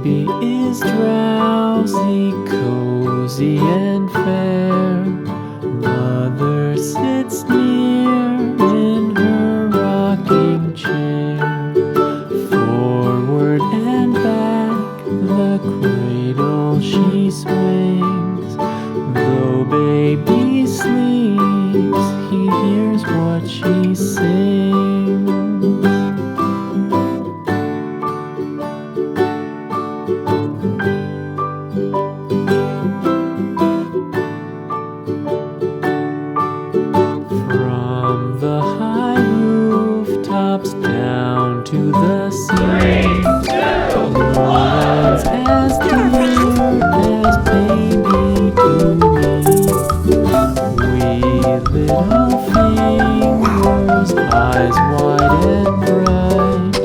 Baby is drowsy, cozy and fair. Mother sits near in her rocking chair. Forward and back the cradle she swings. Though baby sleeps, he hears what she sings. From the high rooftops down to the sea, no one's as dear as baby to me. Wee little fingers, eyes wide and bright,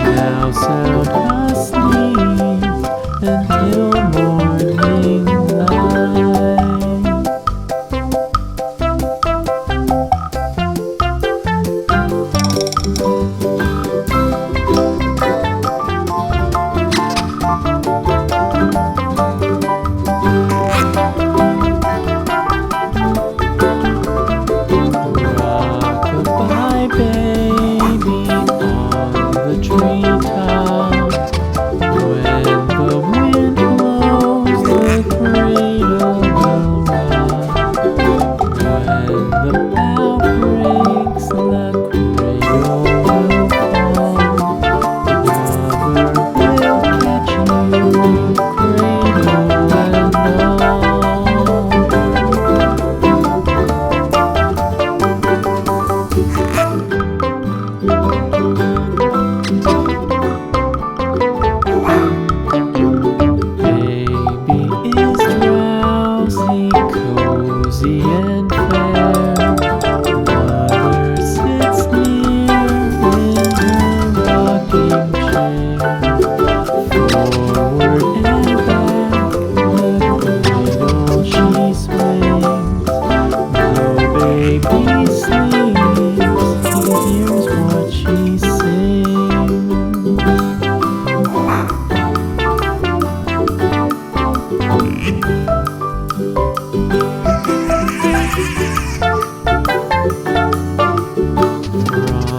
now sound asleep until morning light. Rock-a-bye, baby, on the treetop. When the wind blows, the cradle will rock. When the bough breaks, the cradle will fall. Mother will catch you, cradle and all. Baby is drowsy, cozy and fair. Mother sits near in her rocking chair. Forward and back the cradle she swings. Though baby sleeps, he hears what she sings.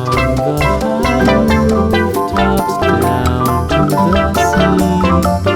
From the high rooftops down to the sea,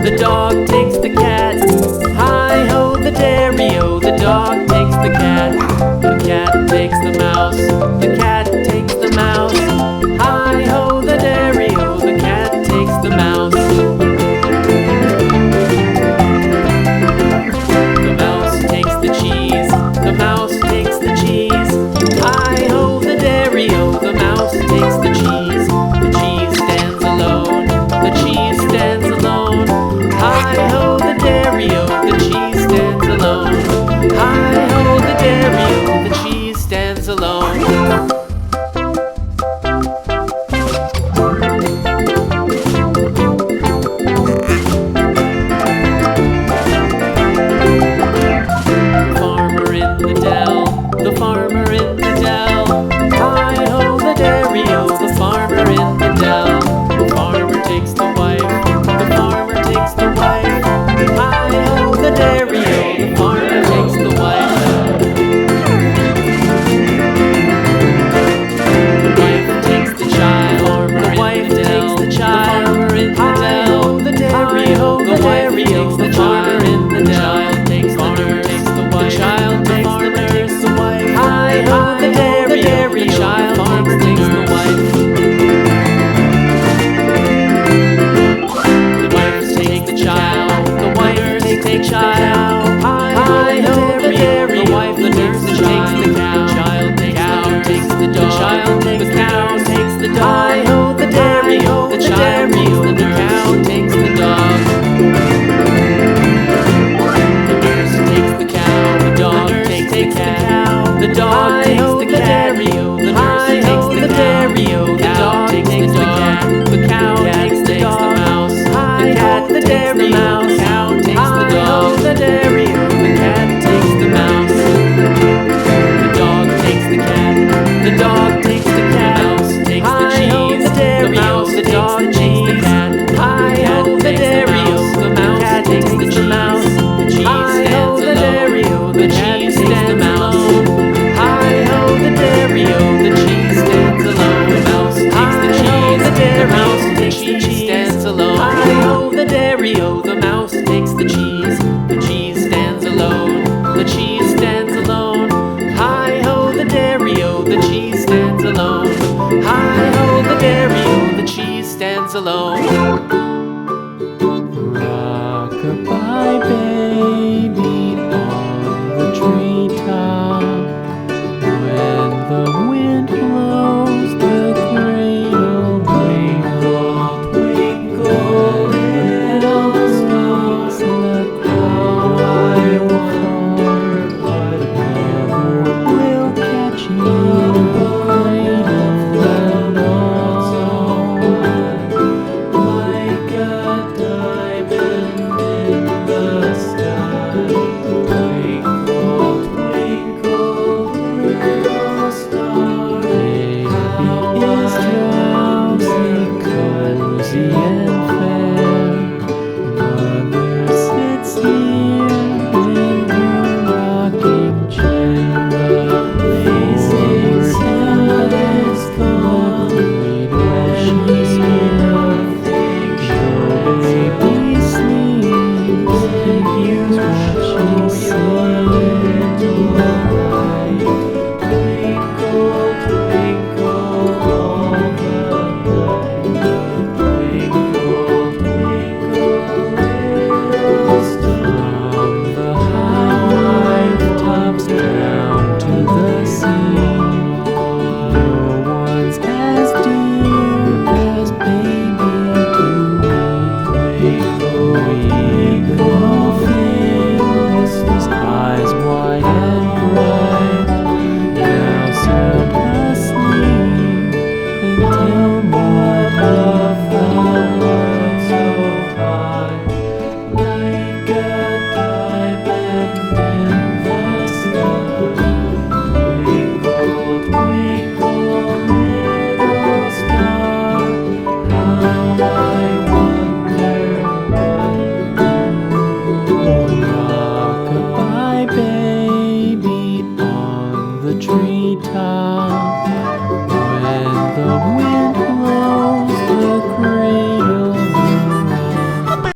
the dog takes the cat. Hi-ho, the dairy-o, the dog takes the cat. The cat takes the mouse, the cat takes the mouse. Hi-ho, the dairy-o, the cat takes the mouse. The mouse takes the cheese, the mouse takes the cheese. Hi-ho, the dairy-o, the mouse takes the cheese. The cheese stands alone, the cheese stands alone. Hi-ho, the dairy-o, the cheese stands alone. Hi-ho, the dairy-o, the cheese stands alone. The farmer in the dell. Hi-ho, the dairy-o, the farmer in the dell. The farmer takes the wife, the farmer takes the wife. Hi-ho, the dairy-o, the farmer takes the wife. The wife takes the child, the wife takes the child. The farmer in the dell, the dairy-o, the dairy-o, the farmer in the dell. Takes the nurse, takes the wife, the child takes the nurse. Hi-ho, the dairy-o, the child farmer takes the wife. The wife takes the child, the wife takes the child. Hi-ho, the dairy-o, the wife, the nurse takes the cow. The child takes the dog, the child takes the cow, takes the dog. Hi-ho, the dairy-o, the child takes the cow, takes the dog. The nurse takes the cow, the dog takes the cow. The dog takes the dairy-o, the nurse takes the dairy-o, the dog takes the dog, the cow takes the mouse, the cat, the dairy mouse.